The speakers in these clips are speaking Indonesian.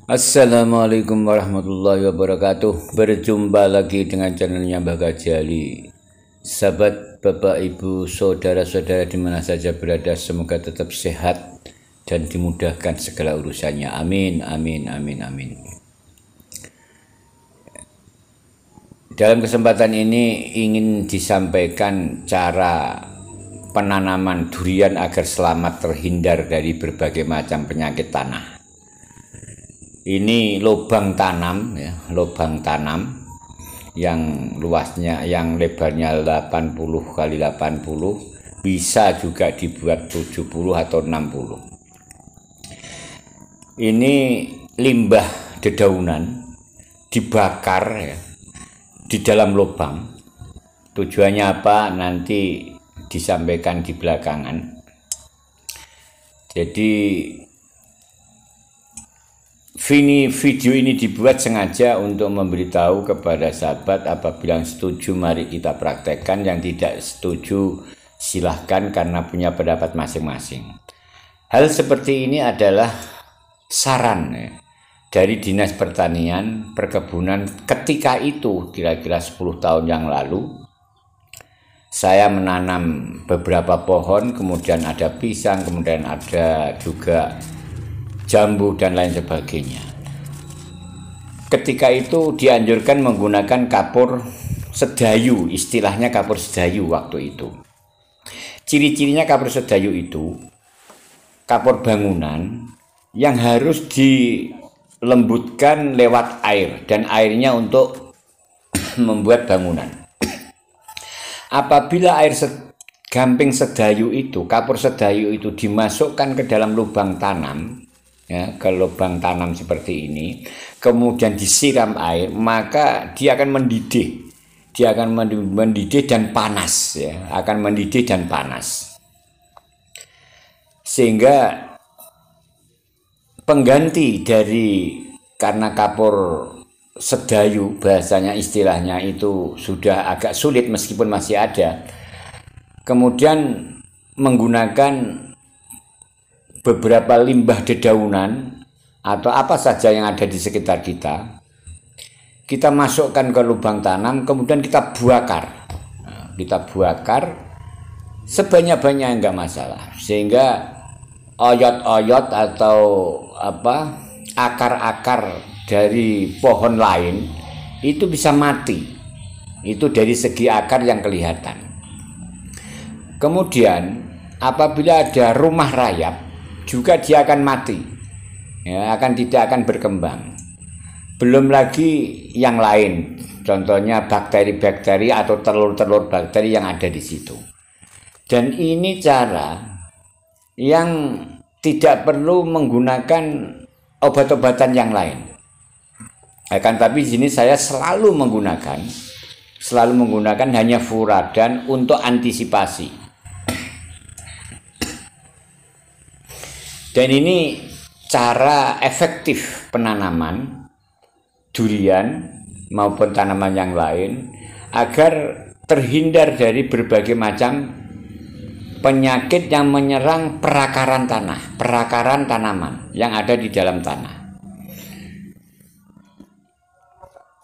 Assalamualaikum warahmatullahi wabarakatuh. Berjumpa lagi dengan channelnya Mbah Ghazali. Sahabat, bapak, ibu, saudara-saudara di mana saja berada, semoga tetap sehat dan dimudahkan segala urusannya. Amin, amin, amin, amin. Dalam kesempatan ini ingin disampaikan cara penanaman durian agar selamat terhindar dari berbagai macam penyakit tanah. Ini lubang tanam ya, lubang tanam yang luasnya, yang lebarnya 80 kali 80, bisa juga dibuat 70 atau 60. Ini limbah dedaunan dibakar ya, di dalam lubang. Tujuannya apa? Nanti disampaikan di belakangan. Jadi video ini dibuat sengaja untuk memberitahu kepada sahabat, apabila yang setuju mari kita praktekkan, yang tidak setuju silahkan karena punya pendapat masing-masing. Hal seperti ini adalah saran ya, dari Dinas Pertanian Perkebunan ketika itu, kira-kira 10 tahun yang lalu. Saya menanam beberapa pohon, kemudian ada pisang, kemudian ada juga jambu dan lain sebagainya. Ketika itu dianjurkan menggunakan kapur sedayu, istilahnya kapur sedayu waktu itu. Ciri-cirinya kapur sedayu itu kapur bangunan yang harus dilembutkan lewat air, dan airnya untuk membuat bangunan. Apabila air gamping sedayu itu, kapur sedayu itu dimasukkan ke dalam lubang tanam ya, ke lubang tanam seperti ini, kemudian disiram air, maka dia akan mendidih. Dia akan mendidih dan panas ya, akan mendidih dan panas. Sehingga pengganti dari, karena kapur sedayu bahasanya, istilahnya itu sudah agak sulit meskipun masih ada, kemudian menggunakan beberapa limbah dedaunan atau apa saja yang ada di sekitar kita, kita masukkan ke lubang tanam, kemudian kita bakar. Kita bakar sebanyak-banyaknya, enggak masalah, sehingga oyot-oyot atau akar-akar dari pohon lain itu bisa mati. Itu dari segi akar yang kelihatan. Kemudian apabila ada rumah rayap juga dia akan mati ya, tidak akan berkembang. Belum lagi yang lain, contohnya bakteri-bakteri atau telur-telur bakteri yang ada di situ. Dan ini cara yang tidak perlu menggunakan obat-obatan yang lain. Akan tapi di sini saya selalu menggunakan hanya furadan untuk antisipasi. Dan ini cara efektif penanaman durian maupun tanaman yang lain agar terhindar dari berbagai macam penyakit yang menyerang perakaran tanah, perakaran tanaman yang ada di dalam tanah.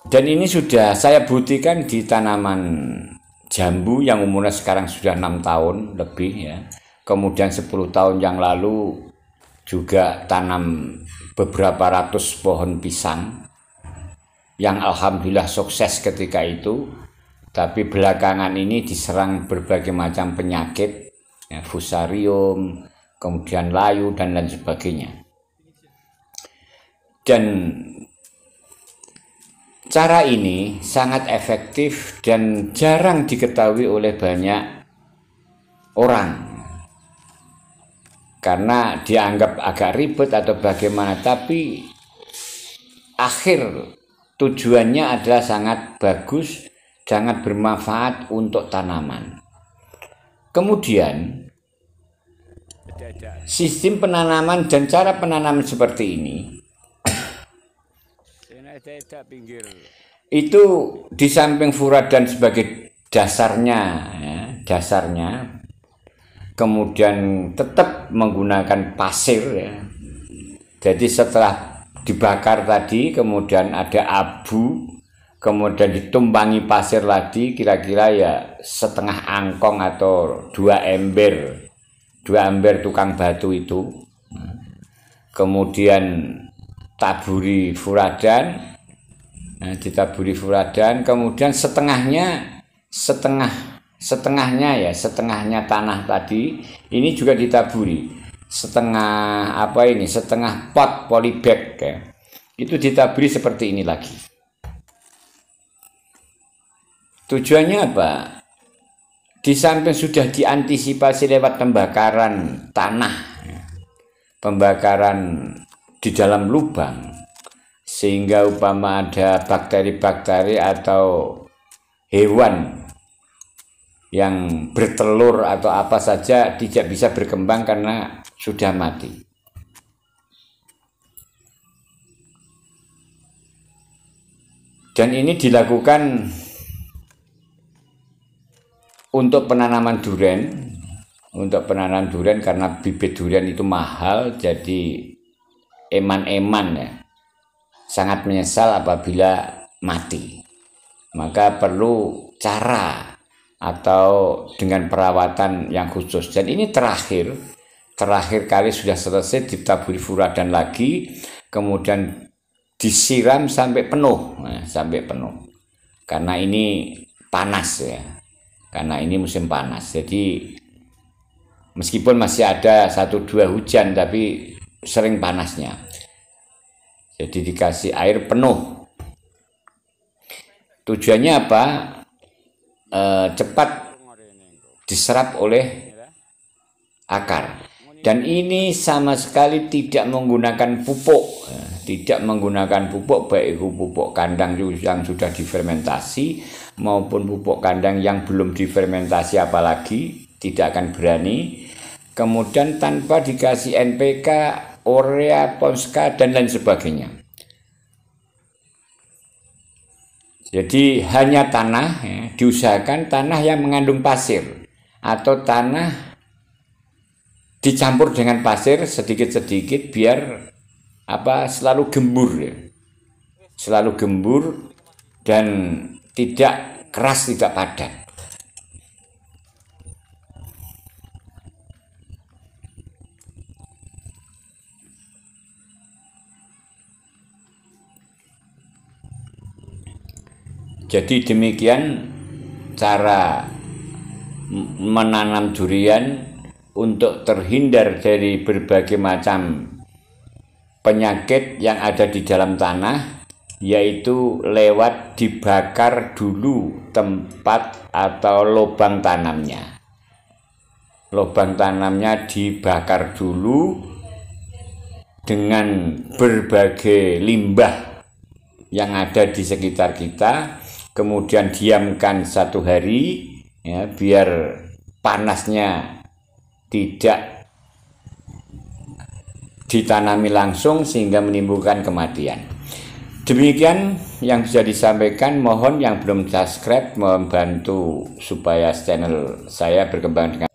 Dan ini sudah saya buktikan di tanaman jambu yang umurnya sekarang sudah 6 tahun lebih ya. Kemudian 10 tahun yang lalu juga tanam beberapa ratus pohon pisang yang alhamdulillah sukses ketika itu. Tapi belakangan ini diserang berbagai macam penyakit ya, fusarium, kemudian layu dan lain sebagainya. Dan cara ini sangat efektif dan jarang diketahui oleh banyak orang karena dianggap agak ribet atau bagaimana, tapi akhir tujuannya adalah sangat bagus, sangat bermanfaat untuk tanaman. Kemudian sistem penanaman dan cara penanaman seperti ini itu di samping furadan sebagai dasarnya kemudian tetap menggunakan pasir ya. Jadi setelah dibakar tadi, kemudian ada abu, kemudian ditumpangi pasir lagi, kira-kira ya setengah angkong atau 2 ember tukang batu itu. Kemudian taburi furadan, ditaburi furadan, kemudian setengahnya tanah tadi ini juga ditaburi, setengah pot polybag ya. Itu ditaburi seperti ini lagi. Tujuannya apa? Di samping sudah diantisipasi lewat pembakaran tanah, pembakaran di dalam lubang, sehingga upama ada bakteri-bakteri atau hewan yang bertelur atau apa saja tidak bisa berkembang karena sudah mati. Dan ini dilakukan untuk penanaman durian, karena bibit durian itu mahal, jadi eman-eman ya sangat menyesal apabila mati. Maka perlu cara atau dengan perawatan yang khusus. Dan ini terakhir kali sudah selesai ditaburi furadan lagi, kemudian disiram sampai penuh, karena ini panas ya. Karena ini musim panas, jadi meskipun masih ada 1-2 hujan, tapi sering panasnya. Jadi dikasih air penuh. Tujuannya apa? Cepat diserap oleh akar. Dan ini sama sekali tidak menggunakan pupuk. Baik itu pupuk kandang yang sudah difermentasi maupun pupuk kandang yang belum difermentasi, apalagi tidak akan berani. Kemudian tanpa dikasih NPK, urea, Ponska, dan lain sebagainya. Jadi hanya tanah ya, diusahakan tanah yang mengandung pasir atau tanah dicampur dengan pasir sedikit-sedikit biar selalu gembur ya. Selalu gembur dan tidak keras, tidak padat. Jadi demikian cara menanam durian untuk terhindar dari berbagai macam penyakit yang ada di dalam tanah, yaitu lewat dibakar dulu tempat atau lubang tanamnya. Lubang tanamnya dibakar dulu dengan berbagai limbah yang ada di sekitar kita, kemudian diamkan 1 hari ya, biar panasnya tidak ditanami langsung sehingga menimbulkan kematian. Demikian yang bisa disampaikan. Mohon yang belum subscribe membantu supaya channel saya berkembang dengan